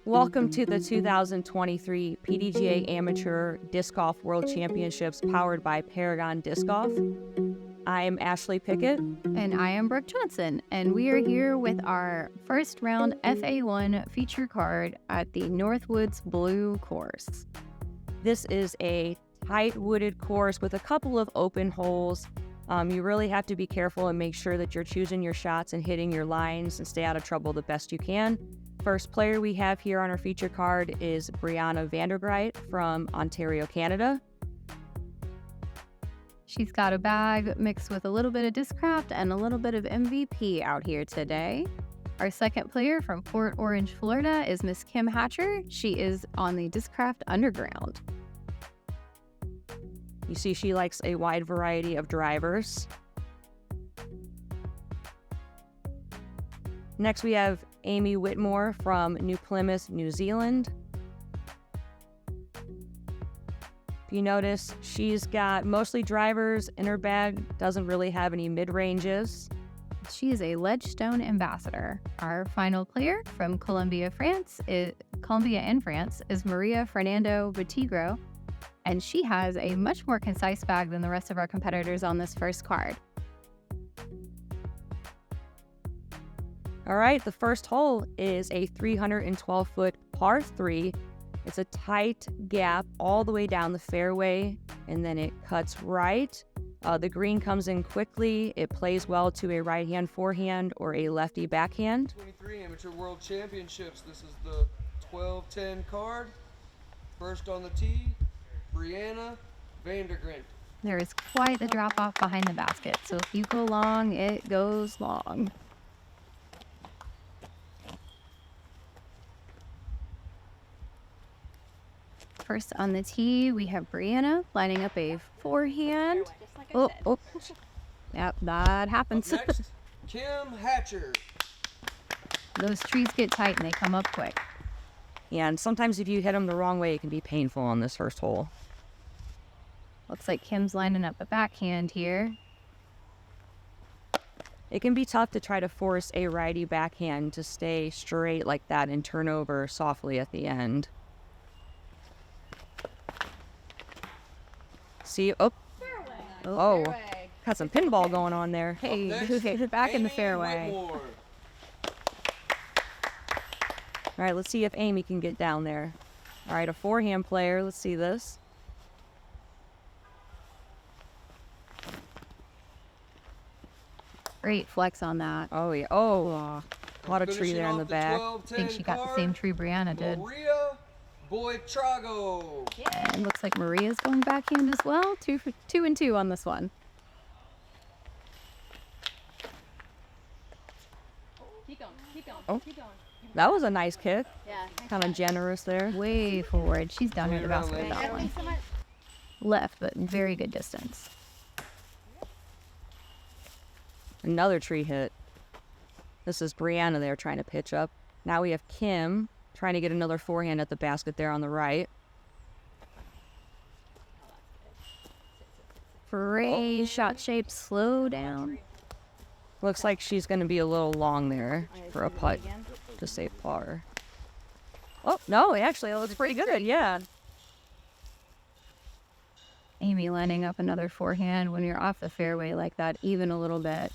Welcome to the 2023 PDGA Amateur Disc Golf World Championships powered by Paragon Disc Golf. I am Ashley Pickett. And I am Brook Johnson, and we are here with our first round FA1 feature card at the Northwood's Blue course. This is a tight wooded course with a couple of open holes. You really have to be careful and make sure that you're choosing your shots and hitting your lines and stay out of trouble the best you can. First player we have here on our feature card is Brianna Vandergriendt from Ontario, Canada. She's got a bag mixed with a little bit of Discraft and a little bit of MVP out here today. Our second player from Port Orange, Florida is Miss Kim Hatcher. She is on the Discraft Underground. You see she likes a wide variety of drivers. Next we have Aimee Whitmore from New Plymouth, New Zealand. If you notice, she's got mostly drivers in her bag, doesn't really have any mid-ranges. She is a Ledgestone ambassador. Our final player from Colombia and France is Maria Fernanda Buitrago, and she has a much more concise bag than the rest of our competitors on this first card. All right, the first hole is a 312-foot par 3. It's a tight gap all the way down the fairway, and then it cuts right. The green comes in quickly. It plays well to a right-hand forehand or a lefty backhand. 23 Amateur World Championships. This is the 12-10 card. First on the tee, Brianna Vandergriendt. There is quite the drop-off behind the basket, so if you go long, it goes long. First on the tee, we have Brianna lining up a forehand. Oh. Yep, that happens. Up next, Kim Hatcher. Those trees get tight and they come up quick. Yeah, and sometimes if you hit them the wrong way, it can be painful on this first hole. Looks like Kim's lining up a backhand here. It can be tough to try to force a righty backhand to stay straight like that and turn over softly at the end. See, got some pinball going on there. Hey, Next, back in the Aimee fairway. Whitmore. All right, let's see if Aimee can get down there. All right, a forehand player. Let's see this. Great flex on that. Oh, yeah. Oh, a lot of tree Finishing there in off the back. 12-10 I think she got the card, same tree Brianna did. Maria Buitrago. And looks like Maria's going backhand as well. 2 and 2 on this one. Keep going. Oh. That was a nice kick. Yeah. Kind of generous there. Way forward. She's down near the basket with that Thanks one. so much. Left, but very good distance. Another tree hit. This is Brianna there trying to pitch up. Now we have Kim trying to get another forehand at the basket there on the right. Great shot shape. Slow down. Looks like she's going to be a little long there for a putt to save par. Oh, no, actually, it looks pretty good, yeah. Aimee lining up another forehand. When you're off the fairway like that, even a little bit,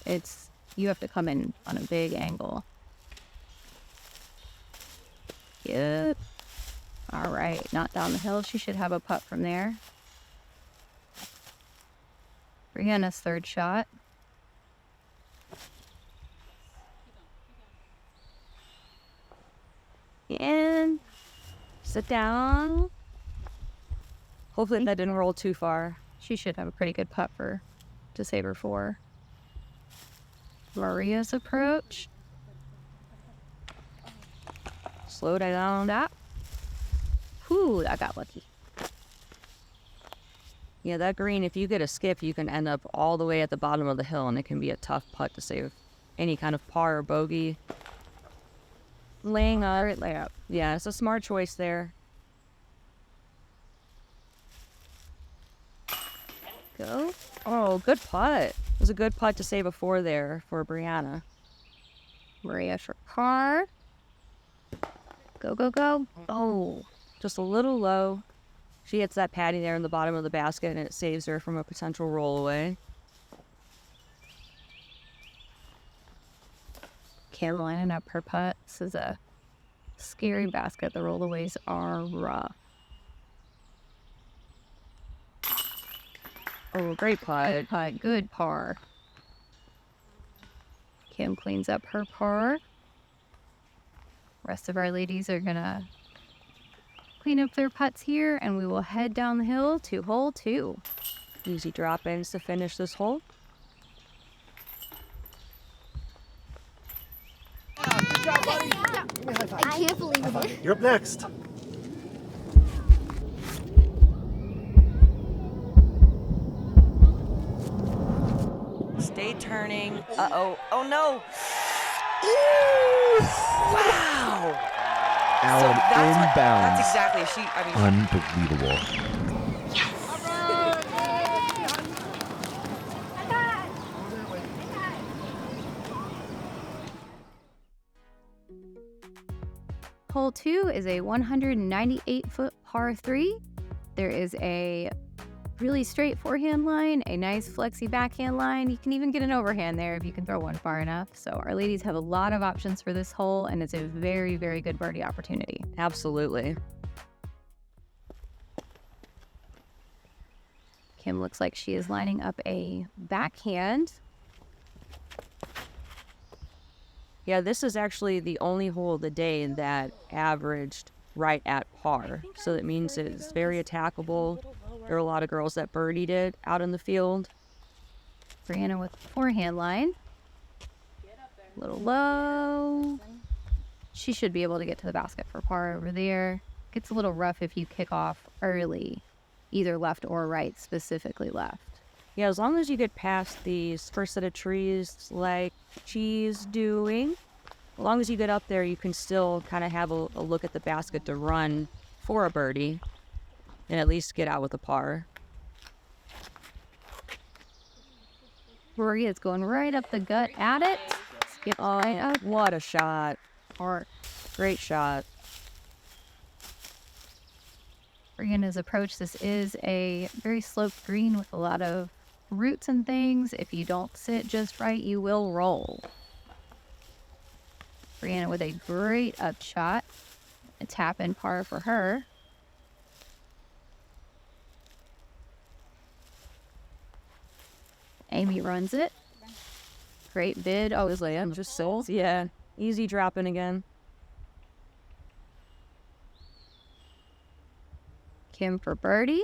you have to come in on a big angle. Yep. All right, not down the hill. She should have a putt from there. Brianna's third shot. And sit down. Hopefully that didn't roll too far. She should have a pretty good putt to save her 4. Maria's approach. Slow down. That. Whew, I got lucky. Yeah, that green, if you get a skip, you can end up all the way at the bottom of the hill, and it can be a tough putt to save any kind of par or bogey. Laying up. Great layup. Yeah, it's a smart choice there. Go. Oh, good putt. It was a good putt to save a 4 there for Brianna. Maria for par. Go, go, go. Oh, Just a little low. She hits that patty there in the bottom of the basket, and it saves her from a potential roll away. Kim lining up her putt. This is a scary basket. The rollaways are rough. Oh, great putt. Good putt. Good par. Kim cleans up her par. Rest of our ladies are gonna clean up their putts here, and we will head down the hill to hole 2. Easy drop-ins to finish this hole. I can't believe it. You're up next. Stay turning. Uh-oh. Oh, no. Wow. Alan, inbounds. That's exactly. Unbelievable. Hole 2 is a 198-foot par 3. There is a really straight forehand line, a nice flexy backhand line. You can even get an overhand there if you can throw one far enough. So our ladies have a lot of options for this hole, and it's a very, very good birdie opportunity. Absolutely. Kim looks like she is lining up a backhand. Yeah, this is actually the only hole of the day that averaged right at par. So that means it's very attackable. There are a lot of girls that birdied it out in the field. Brianna with the forehand line. A little low. She should be able to get to the basket for par over there. Gets a little rough if you kick off early, either left or right, specifically left. Yeah, as long as you get past these first set of trees like she's doing, as long as you get up there, you can still kind of have a look at the basket to run for a birdie and at least get out with a par. Maria's going right up the gut at it. Skip right up. What a shot. Or Great shot. Brianna's approach. This is a very sloped green with a lot of roots and things. If you don't sit just right, you will roll. Brianna with a great up shot. A tap in par for her. Aimee runs it. Great bid. Oh, Just layup, just souls. Yeah, easy dropping again. Kim for birdie.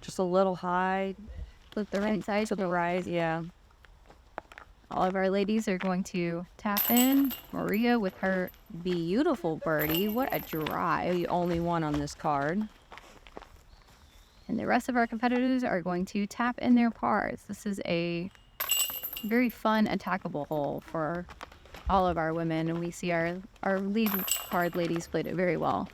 Just a little high Flip the right side. to the right. Yeah. All of our ladies are going to tap in. Maria with her beautiful birdie. What a drive. The only one on this card. And the rest of our competitors are going to tap in their pars. This is a very fun, attackable hole for all of our women. And we see our lead card ladies played it very well.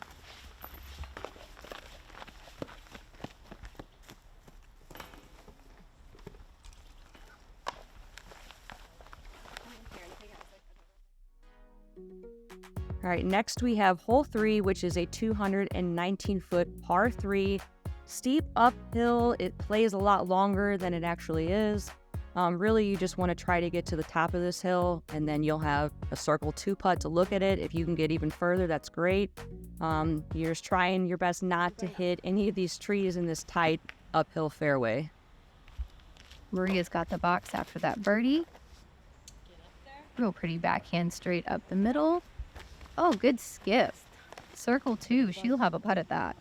All right, next we have hole 3, which is a 219-foot par 3. Steep uphill. It plays a lot longer than it actually is. Really, you just want to try to get to the top of this hill, and then you'll have a circle 2 putt to look at it. If you can get even further, that's great. You're just trying your best not to hit any of these trees in this tight uphill fairway. Maria's got the box after that birdie. Real pretty backhand straight up the middle. Oh, good skip. Circle 2. She'll have a putt at that.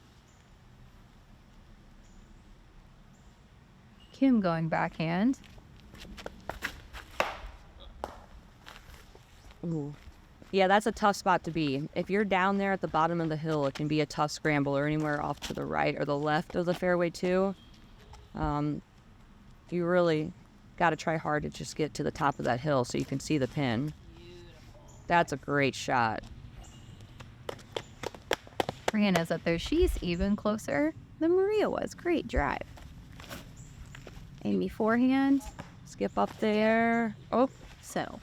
Kim going backhand. Ooh. Yeah, that's a tough spot to be. If you're down there at the bottom of the hill, it can be a tough scramble, or anywhere off to the right or the left of the fairway too. You really got to try hard to just get to the top of that hill so you can see the pin. That's a great shot. Brianna's up there. She's even closer than Maria was. Great drive. Aimee forehand. Skip up there. Oh, So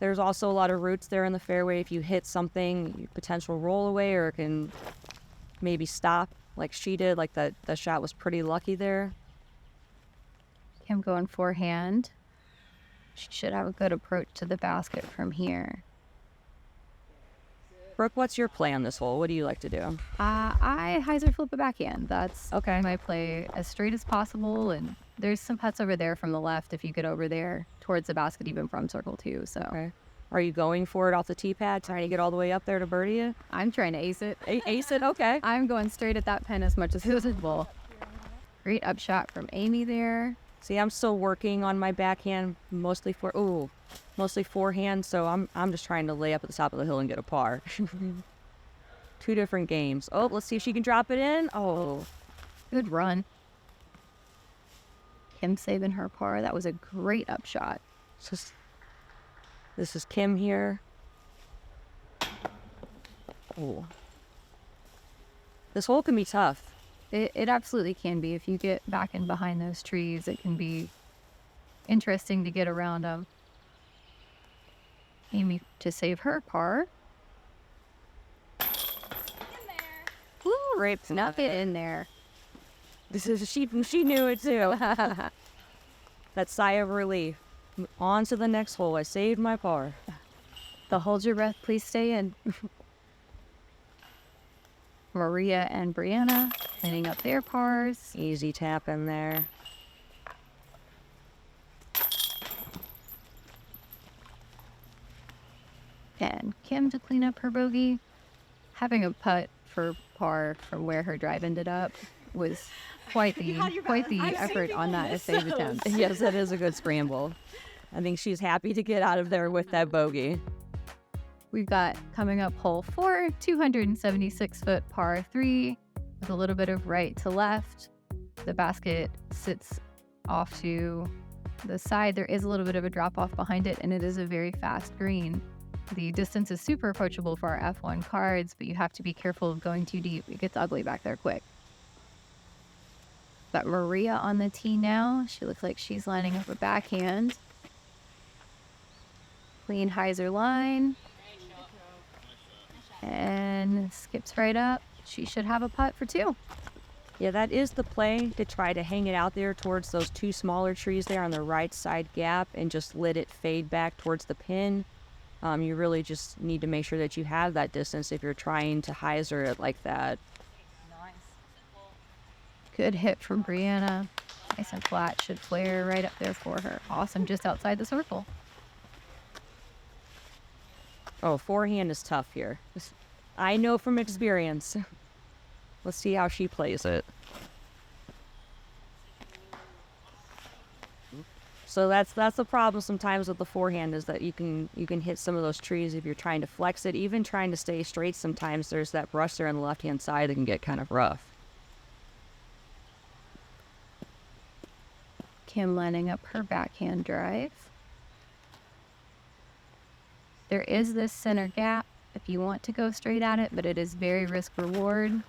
There's also a lot of roots there in the fairway. If you hit something, potential roll away, or it can maybe stop like she did. Like that shot was pretty lucky there. Kim going forehand. She should have a good approach to the basket from here. Brooke, what's your play on this hole? What do you like to do? I Hyzer flip a backhand. That's Okay. my play, as straight as possible. And there's some putts over there from the left if you get over there towards the basket, even from circle 2. So Okay. Are you going for it off the tee pad, trying to get all the way up there to birdie it? I'm trying to ace it. Ace it? Okay. I'm going straight at that pin as much as possible. Great upshot from Aimee there. See, I'm still working on my backhand, mostly forehand, so I'm just trying to lay up at the top of the hill and get a par. 2 different games. Oh, let's see if she can drop it in. Oh, Good run. Kim saving her par. That was a great upshot. this is Kim here. Oh. This hole can be tough. It absolutely can be. If you get back in behind those trees, it can be interesting to get around them. Aimee to save her par. Woo, right, snuck it in there. She knew it too. That sigh of relief. On to the next hole. I saved my par. The hold your breath, please stay in. Maria and Brianna cleaning up their pars. Easy tap in there. And Kim to clean up her bogey. Having a putt for par from where her drive ended up was quite the effort on that save attempt. Yes, that is a good scramble. I think she's happy to get out of there with that bogey. We've got coming up hole 4, 276-foot par 3 with a little bit of right to left. The basket sits off to the side. There is a little bit of a drop off behind it, and it is a very fast green. The distance is super approachable for our F1 cards, but you have to be careful of going too deep. It gets ugly back there quick. Got Maria on the tee now. She looks like she's lining up a backhand. Clean Hyzer line. And skips right up. She should have a putt for 2. Yeah, that is the play, to try to hang it out there towards those 2 smaller trees there on the right side gap and just let it fade back towards the pin. You really just need to make sure that you have that distance if you're trying to Hyzer it like that. Good hit from Brianna. Nice and flat. Should flare right up there for her. Awesome, just outside the circle. Oh, forehand is tough here. I know from experience. Let's see how she plays it. So that's the problem sometimes with the forehand, is that you can hit some of those trees if you're trying to flex it. Even trying to stay straight, sometimes there's that brush there on the left-hand side that can get kind of rough. Kim lining up her backhand drive. There is this center gap if you want to go straight at it, but it is very risk reward.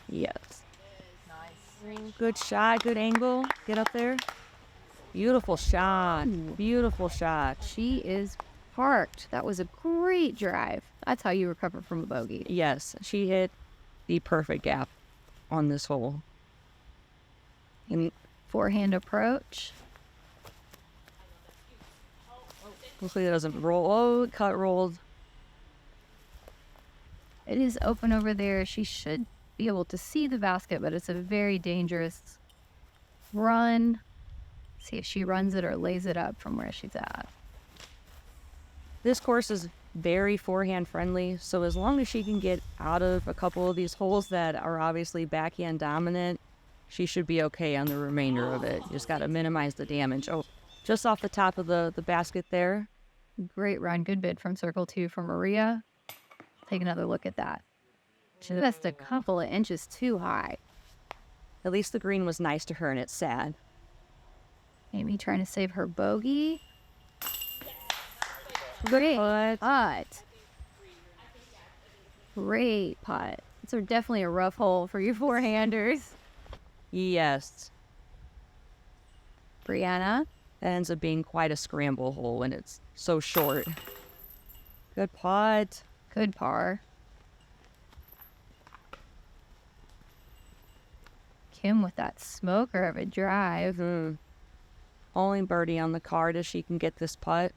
Yes. Nice. Good shot, good angle. Get up there. Beautiful shot. Beautiful shot. She is parked. That was a great drive. That's how you recover from a bogey. Yes, she hit the perfect gap on this hole. And Forehand approach. hopefully it doesn't roll. Oh, cut rolled. It is open over there. She should be able to see the basket, but it's a very dangerous run. See if she runs it or lays it up from where she's at. This course is very forehand friendly, so as long as she can get out of a couple of these holes that are obviously backhand dominant, she should be okay on the remainder of it. You just got to minimize the damage. Oh, just off the top of the basket there. Great run. Good bid from circle 2 from Maria. Take another look at that. Just a couple of inches too high. At least the green was nice to her, and it's sad. Aimee trying to save her bogey. Great putt. Great putt. It's definitely a rough hole for you forehanders. Yes. Brianna. That ends up being quite a scramble hole when it's so short. Good putt. Good par. Kim with that smoker of a drive. Only birdie on the card as she can get this putt.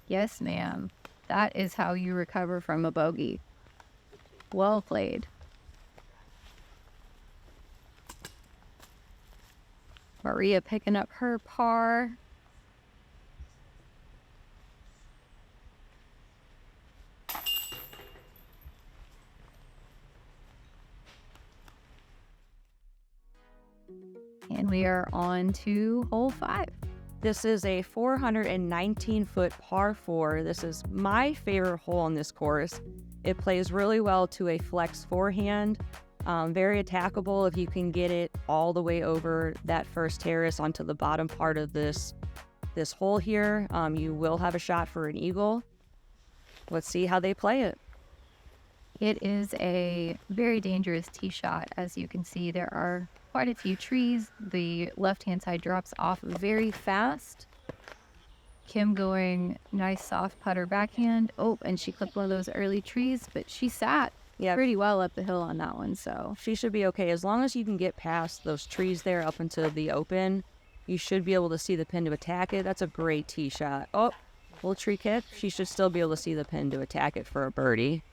Yes, ma'am. That is how you recover from a bogey. Well played. Maria picking up her par. And we are on to hole 5. This is a 419-foot par 4. This is my favorite hole on this course. It plays really well to a flex forehand. Very attackable if you can get it all the way over that first terrace onto the bottom part of this hole here. You will have a shot for an eagle. Let's see how they play it. It is a very dangerous tee shot. As you can see, there are quite a few trees. The left-hand side drops off very fast. Kim going nice soft putter backhand. Oh, and she clipped one of those early trees, but she sat pretty well up the hill on that one, so she should be okay. As long as you can get past those trees there up into the open, you should be able to see the pin to attack it. That's a great tee shot. Oh, little tree kick. She should still be able to see the pin to attack it for a birdie.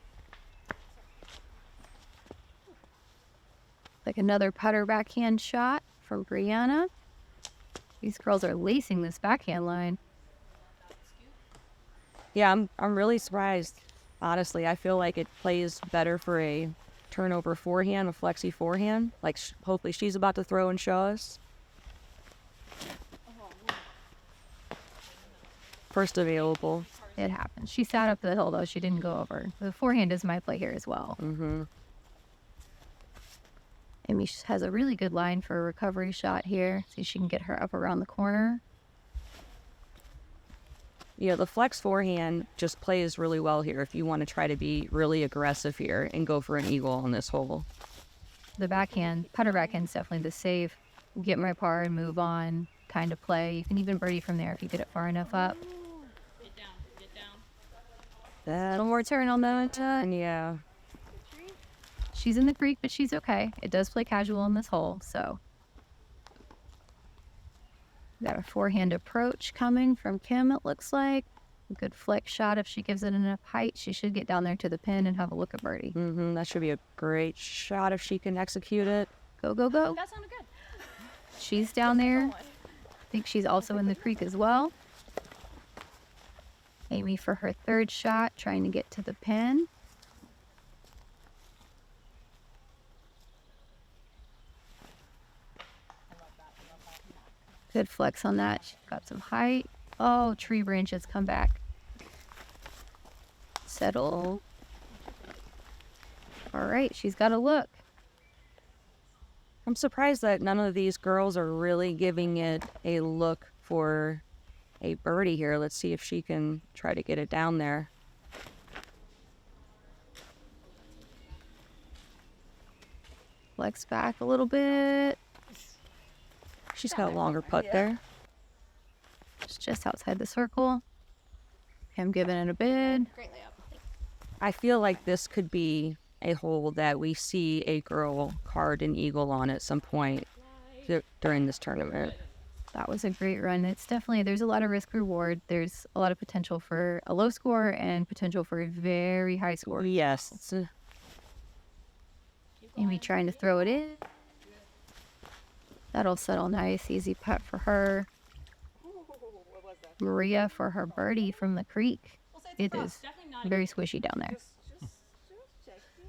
like another putter backhand shot from Brianna. These girls are lacing this backhand line. Yeah, I'm really surprised. Honestly, I feel like it plays better for a turnover forehand, a flexi forehand. Like hopefully she's about to throw and show us. First available. It happens. She sat up the hill though. She didn't go over. The forehand is my play here as well. Mm-hmm. Aimee has a really good line for a recovery shot here. See if she can get her up around the corner. Yeah, the flex forehand just plays really well here if you want to try to be really aggressive here and go for an eagle on this hole. The backhand, putter backhand is definitely the safe, get my par and move on kind of play. You can even birdie from there if you get it far enough up. Get down, get down. A little more turn on that. Yeah. She's in the creek, but she's okay. It does play casual in this hole, so. Got a forehand approach coming from Kim, it looks like. A good flex shot. If she gives it enough height, she should get down there to the pin and have a look at birdie. Mm-hmm. That should be a great shot if she can execute it. Go, go, go. That sounded good. She's down there. I think she's also in the creek as well. Aimee for her third shot, trying to get to the pin. Good flex on that. She's got some height. Oh, tree branches come back. Settle. All right, she's got a look. I'm surprised that none of these girls are really giving it a look for a birdie here. Let's see if she can try to get it down there. Flex back a little bit. She's got a longer putt there. It's just outside the circle. I'm giving it a bid. Great layup. I feel like this could be a hole that we see a girl card an eagle on at some point during this tournament. That was a great run. It's definitely, there's a lot of risk reward. There's a lot of potential for a low score and potential for a very high score. Yes. It's Aimee trying to throw it in. That'll settle nice. Easy putt for her. Maria for her birdie from the creek. It is very squishy down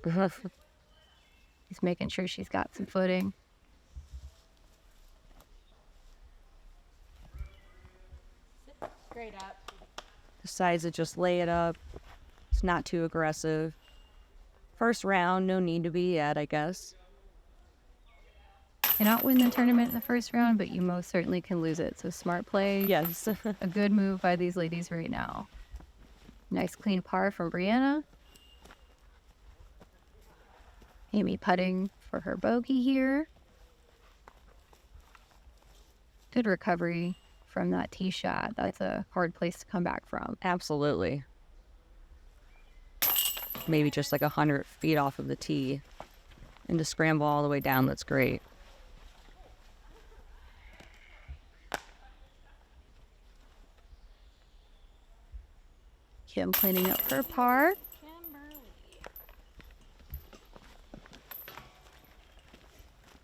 there. He's making sure she's got some footing. Great up. decides to just lay it up. It's not too aggressive. First round, no need to be yet, I guess. Cannot win the tournament in the first round, but you most certainly can lose it. So smart play. Yes. A good move by these ladies right now. Nice clean par from Brianna. Aimee putting for her bogey here. Good recovery from that tee shot. That's a hard place to come back from. Absolutely. Maybe just like 100 feet off of the tee. And to scramble all the way down, that's great. Kim cleaning up for par.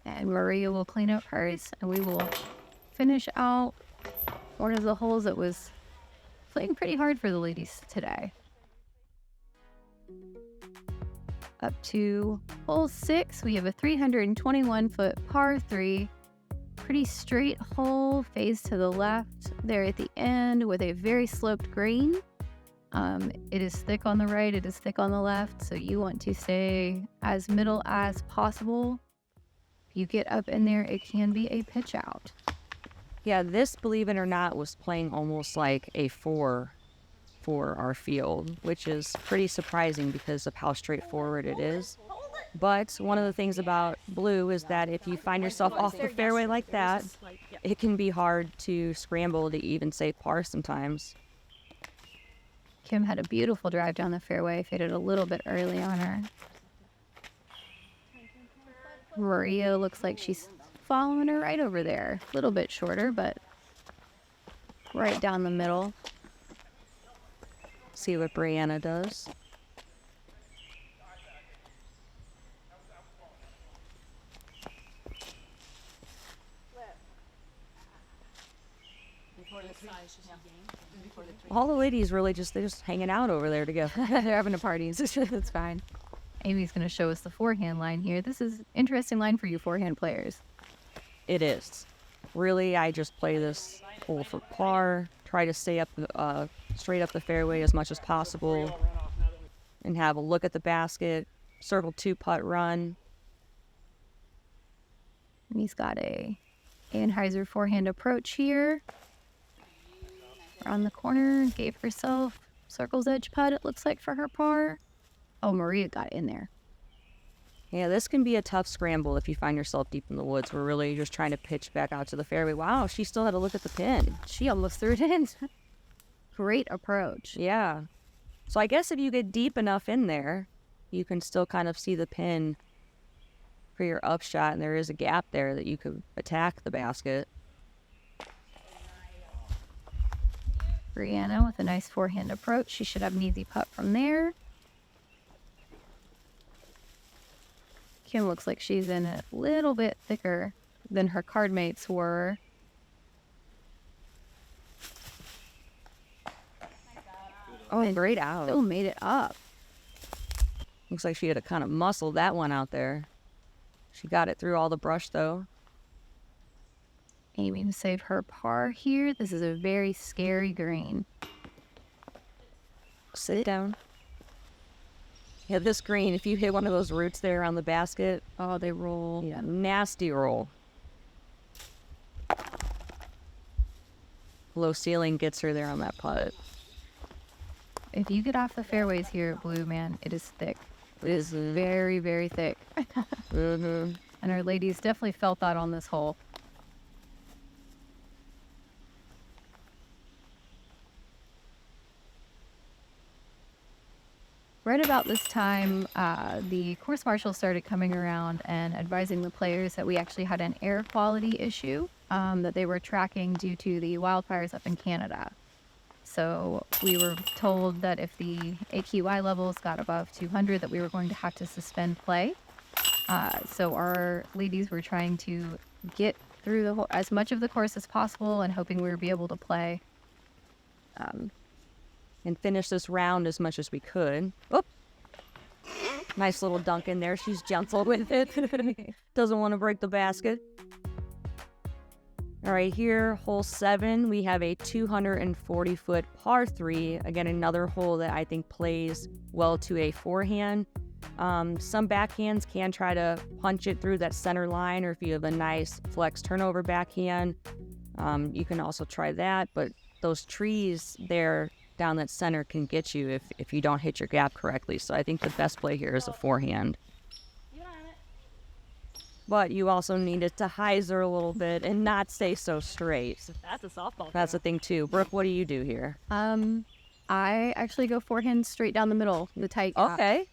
And Maria will clean up hers, and we will finish out one of the holes that was playing pretty hard for the ladies today. Up to hole 6, we have a 321-foot par 3. Pretty straight hole, fades to the left there at the end with a very sloped green. It is thick on the right, it is thick on the left, so you want to stay as middle as possible. If you get up in there, it can be a pitch out. Yeah, this, believe it or not, was playing almost like a 4 for our field, which is pretty surprising because of how straightforward it is. But one of the things about blue is that if you find yourself off the fairway like that, it can be hard to scramble to even say par sometimes. Kim had a beautiful drive down the fairway, faded a little bit early on her. Maria looks like she's following her right over there. A little bit shorter, but right down the middle. See what Brianna does. All the ladies really they're just hanging out over there together. They're having a party. That's fine. Amy's going to show us the forehand line here. This is an interesting line for you forehand players. It is. Really, I just play this hole for par, try to stay up straight up the fairway as much as possible, and have a look at the basket, circle 2-putt run. And he's got a Hyzer forehand approach here. Around the corner, gave herself circle's edge putt, it looks like, for her par. Oh, Maria got in there. Yeah, this can be a tough scramble if you find yourself deep in the woods. We're really just trying to pitch back out to the fairway. Wow, she still had to look at the pin. She almost threw it in. Great approach. Yeah. So I guess if you get deep enough in there, you can still kind of see the pin for your upshot, and there is a gap there that you could attack the basket. Brianna with a nice forehand approach. She should have an easy putt from there. Kim looks like she's in a little bit thicker than her card mates were. Oh, great out. Still made it up. Looks like she had to kind of muscle that one out there. She got it through all the brush, though. Aimee to save her par here. This is a very scary green. Sit down. Yeah, this green, if you hit one of those roots there on the basket, Oh, they roll. yeah, nasty roll. Low ceiling gets her there on that putt. If you get off the fairways here at Blue, man, it is thick. It is very, very thick. Mm-hmm. And our ladies definitely felt that on this hole. Right about this time, the course marshal started coming around and advising the players that we actually had an air quality issue that they were tracking due to the wildfires up in Canada. So we were told that if the AQI levels got above 200, that we were going to have to suspend play. So our ladies were trying to get through the whole, as much of the course as possible and hoping we would be able to play. And finish this round as much as we could. Oh, nice little dunk in there. She's gentle with it. Doesn't want to break the basket. All right, here, hole 7, we have a 240-foot par 3. Again, another hole that I think plays well to a forehand. Some backhands can try to punch it through that center line, or if you have a nice flex turnover backhand, you can also try that. But those trees there down that center can get you if you don't hit your gap correctly. So I think the best play here is a forehand. But you also need it to hyzer a little bit and not stay so straight. That's a softball. That's the thing too. Brooke, what do you do here? I actually go forehand straight down the middle, the tight gap, Okay.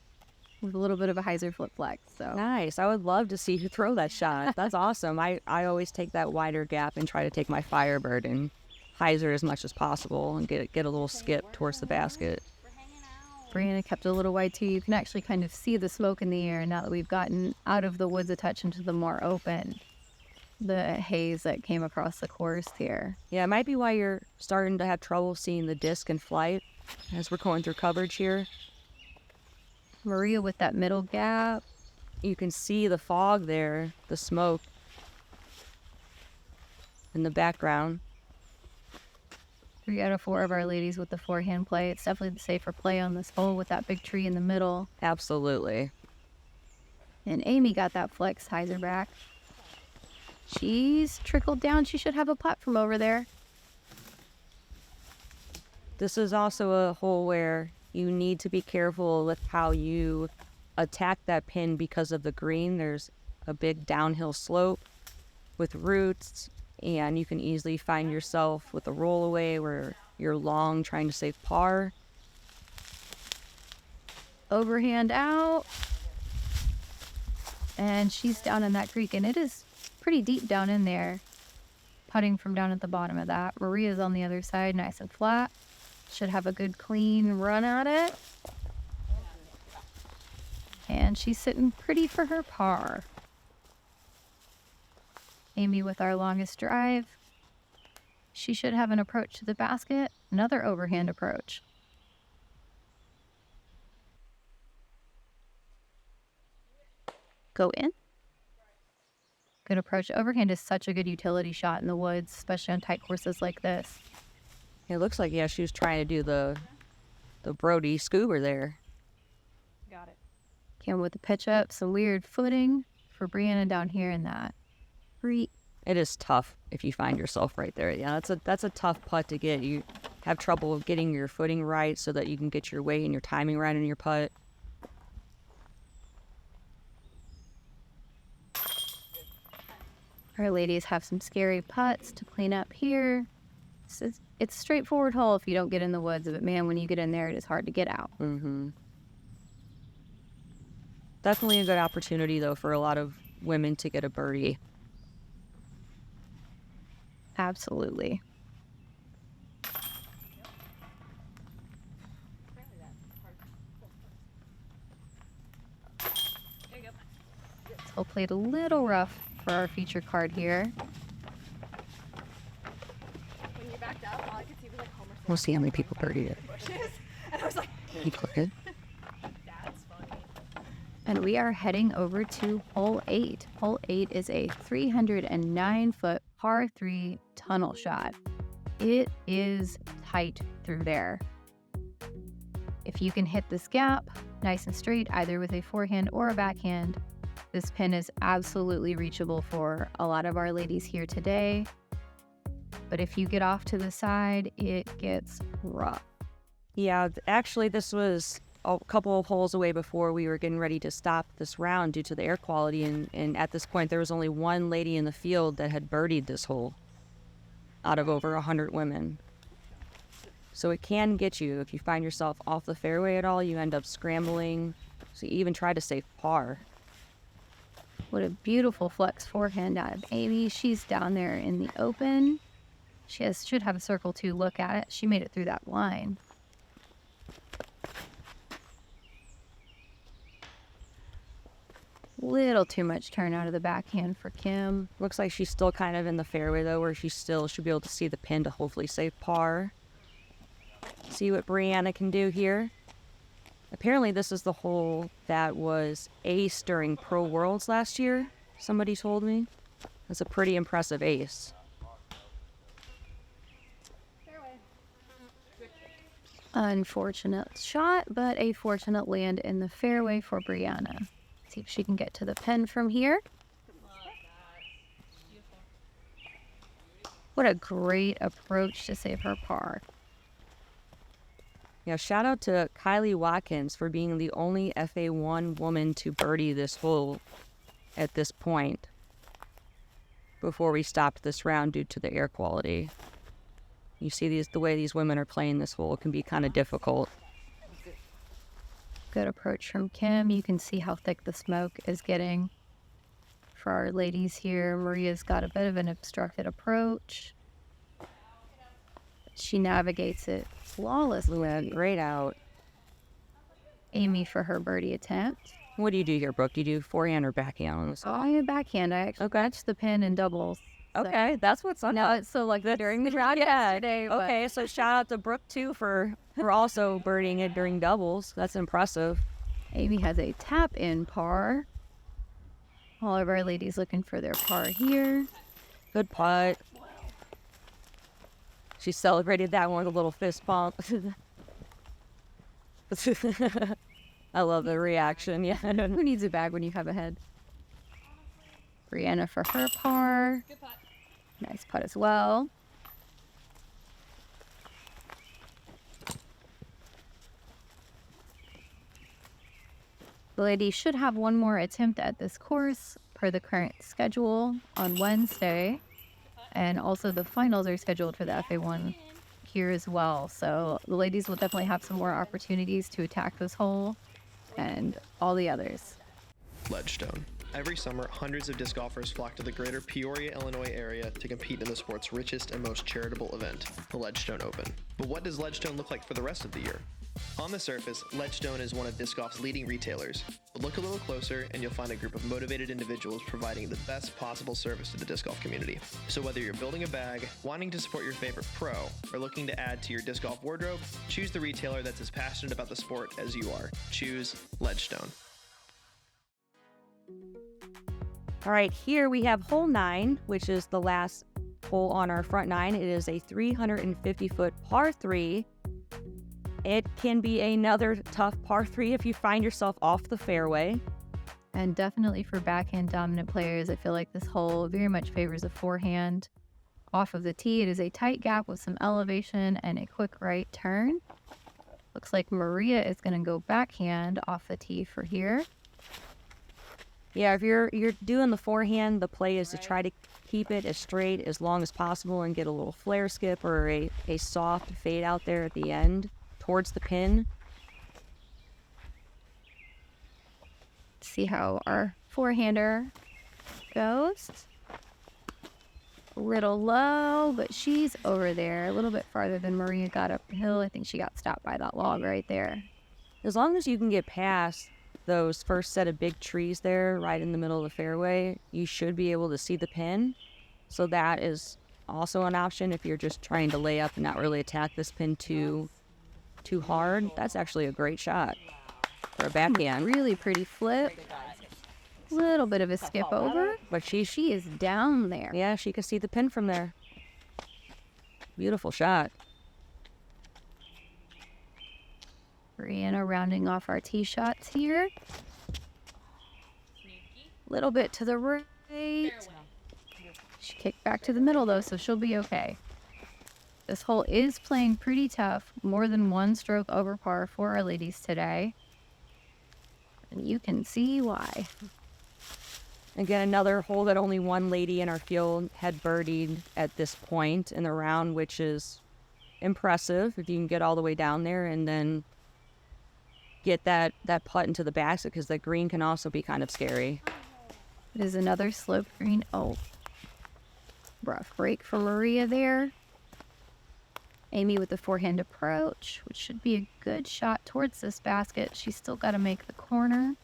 with a little bit of a hyzer flip flex. So Nice. I would love to see you throw that shot. That's awesome. I always take that wider gap and try to take my Firebird and hyzer as much as possible and get a little skip towards the basket. Brianna kept it a little wide too. You can actually kind of see the smoke in the air now that we've gotten out of the woods a touch into the more open. The haze that came across the course here. Yeah, it might be why you're starting to have trouble seeing the disc in flight as we're going through coverage here. Maria with that middle gap. You can see the fog there, the smoke in the background. 3 out of 4 of our ladies with the forehand play. It's definitely the safer play on this hole with that big tree in the middle. Absolutely. And Aimee got that flex hyzer back. She's trickled down. She should have a platform over there. This is also a hole where you need to be careful with how you attack that pin because of the green. There's a big downhill slope with roots, and you can easily find yourself with a rollaway where you're long trying to save par. Overhand out. And she's down in that creek, and it is pretty deep down in there. Putting from down at the bottom of that. Maria's on the other side, nice and flat. Should have a good clean run at it. And she's sitting pretty for her par. Aimee with our longest drive. She should have an approach to the basket. Another overhand approach. Go in. Good approach. Overhand is such a good utility shot in the woods, especially on tight courses like this. It looks like, yeah, she was trying to do the Brody scuba there. Got it. Cam with the pitch up. Some weird footing for Brianna down here in that. It is tough if you find yourself right there. Yeah, that's a tough putt to get. You have trouble getting your footing right so that you can get your weight and your timing right in your putt. Our ladies have some scary putts to clean up here. It's a straightforward hole if you don't get in the woods, but man, when you get in there, it is hard to get out. Mm-hmm. Definitely a good opportunity, though, for a lot of women to get a birdie. Absolutely. So played a little rough for our feature card here. When you backed up, all I could see was like Homer We'll see how many people birdied it. bushes, and I was like, Keep looking. "That's funny." And we are heading over to hole 8. Hole 8 is a 309-foot par 3 tunnel shot. It is tight through there. If you can hit this gap nice and straight, either with a forehand or a backhand, this pin is absolutely reachable for a lot of our ladies here today. But if you get off to the side, it gets rough. Yeah, actually, this was a couple of holes away before we were getting ready to stop this round due to the air quality. And at this point, there was only one lady in the field that had birdied this hole out of over 100 women. So it can get you. If you find yourself off the fairway at all, you end up scrambling. So you even try to save par. What a beautiful flex forehand out of Aimee. She's down there in the open. She should have a circle to look at it. She made it through that line. Little too much turn out of the backhand for Kim. Looks like she's still kind of in the fairway, though, where she still should be able to see the pin to hopefully save par. See what Brianna can do here. Apparently, this is the hole that was ace during Pro Worlds last year, somebody told me. That's a pretty impressive ace. Unfortunate shot, but a fortunate land in the fairway for Brianna. See if she can get to the pin from here. What a great approach to save her par. Yeah, shout out to Kylie Watkins for being the only FA1 woman to birdie this hole. at this point before we stopped this round due to the air quality. You see the way these women are playing this hole can be kind of difficult. Good approach from Kim. You can see how thick the smoke is getting. For our ladies here, Maria's got a bit of an obstructed approach. She navigates it flawlessly. Yeah, great out. Aimee for her birdie attempt. What do you do here, Brooke? Do you do forehand or backhand on this? Oh, I have backhand. I actually catch the pin in doubles. Okay, that's what's on. No, it's so like during the round yesterday. But Okay, so shout out to Brooke too for also birdieing it during doubles. That's impressive. Aimee has a tap in par. All of our ladies looking for their par here. Good putt. She celebrated that one with a little fist bump. I love the reaction. Yeah. Who needs a bag when you have a head? Brianna for her par. Nice putt as well. The ladies should have one more attempt at this course per the current schedule on Wednesday. And also the finals are scheduled for the FA1 here as well. So the ladies will definitely have some more opportunities to attack this hole and all the others. Ledgestone. Every summer, hundreds of disc golfers flock to the greater Peoria, Illinois area to compete in the sport's richest and most charitable event, the Ledgestone Open. But what does Ledgestone look like for the rest of the year? On the surface, Ledgestone is one of disc golf's leading retailers, but look a little closer and you'll find a group of motivated individuals providing the best possible service to the disc golf community. So whether you're building a bag, wanting to support your favorite pro, or looking to add to your disc golf wardrobe, choose the retailer that's as passionate about the sport as you are. Choose Ledgestone. All right, here we have hole 9, which is the last hole on our front 9. It is a 350-foot par 3. It can be another tough par 3 if you find yourself off the fairway. And definitely for backhand dominant players, I feel like this hole very much favors a forehand. Off of the tee, it is a tight gap with some elevation and a quick right turn. Looks like Maria is going to go backhand off the tee for here. Yeah, if you're doing the forehand, the play is to try to keep it as straight as long as possible and get a little flare skip or a soft fade out there at the end towards the pin. See how our forehander goes. A little low, but she's over there a little bit farther than Maria got up the hill. I think she got stopped by that log right there. As long as you can get past those first set of big trees there right in the middle of the fairway, you should be able to see the pin. So that is also an option if you're just trying to lay up and not really attack this pin too hard. That's actually a great shot for a backhand. Really pretty flip. Little bit of a skip over, But she is down there. yeah, she can see the pin from there. Beautiful shot. Brianna rounding off our tee shots here. Little bit to the right. She kicked back to the middle though, so she'll be okay. This hole is playing pretty tough. More than one stroke over par for our ladies today. And you can see why. Again, another hole that only one lady in our field had birdied at this point in the round, which is impressive if you can get all the way down there and then get that putt into the basket, because the green can also be kind of scary. It is another slope green. Oh, rough break for Maria there. Aimee with the forehand approach, which should be a good shot towards this basket. She's still got to make the corner.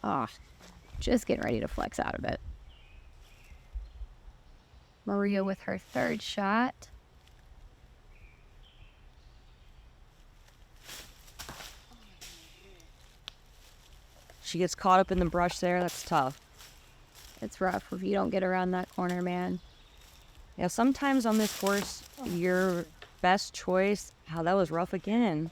Ah, just getting ready to flex out of it. Maria with her third shot. She gets caught up in the brush there. That's tough. It's rough if you don't get around that corner, man. Yeah, sometimes on this course, your best choice, that was rough again.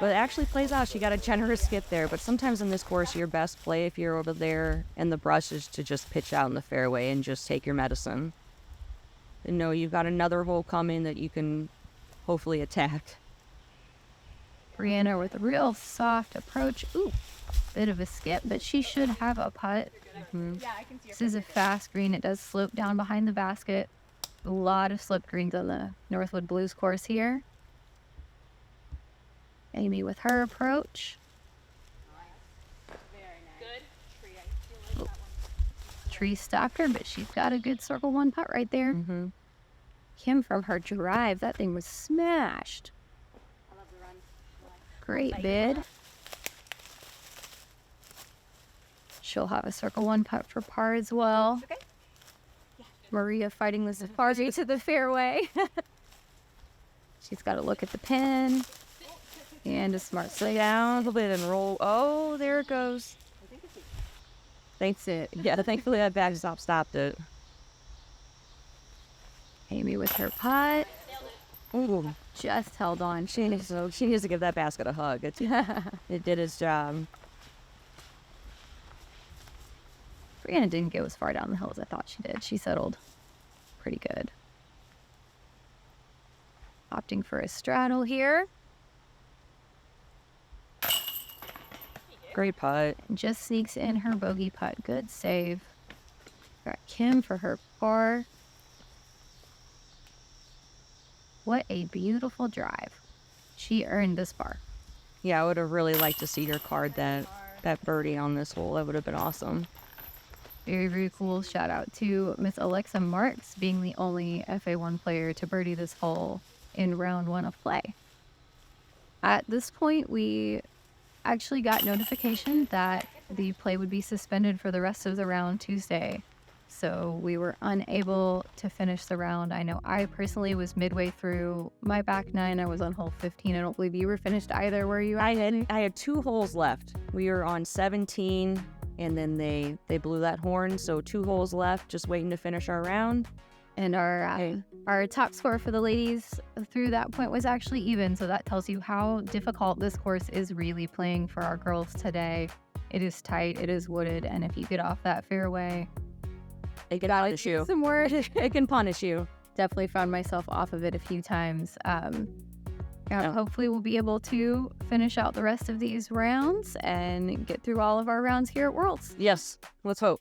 But it actually plays out. She got a generous skip there. But sometimes in this course, your best play if you're over there and the brush is to just pitch out in the fairway and just take your medicine. And know you've got another hole coming that you can hopefully attack. Brianna with a real soft approach. Ooh, bit of a skip, but she should have a putt. Yeah, I can see This is a fast green. It does slope down behind the basket. A lot of slip greens on the Northwood Blues course here. Aimee with her approach. Tree stopped her, but she's got a good circle one putt right there. Kim from her drive, that thing was smashed. Great bid. She'll have a circle one putt for par as well. Maria fighting the Safari to the fairway. She's got to look at the pin. And a smart Lay down a little bit and roll. Oh, there it goes. Thanks it. Yeah, thankfully that backstop stopped it. Aimee with her putt. Ooh, Just held on. she needs to give that basket a hug. It did its job. Brianna didn't go as far down the hill as I thought she did. She settled pretty good. Opting for a straddle here. Great putt. And just sneaks in her bogey putt. Good save. Got Kim for her par. What a beautiful drive. She earned this par. Yeah, I would have really liked to see her card that birdie on this hole. That would have been awesome. Very, very cool. Shout out to Miss Alexa Marks being the only FA1 player to birdie this hole in round 1 of play. At this point, we actually got notification that the play would be suspended for the rest of the round Tuesday. So we were unable to finish the round. I know I personally was midway through my back nine. I was on hole 15. I don't believe you were finished either, were you? I had 2 holes left. We were on 17, and then they blew that horn. So 2 holes left, just waiting to finish our round. And our top score for the ladies through that point was actually even. So that tells you how difficult this course is really playing for our girls today. It is tight, it is wooded, and if you get off that fairway, It can punish you. some words. It can punish you. Definitely found myself off of it a few times. Hopefully we'll be able to finish out the rest of these rounds and get through all of our rounds here at Worlds. Yes, let's hope.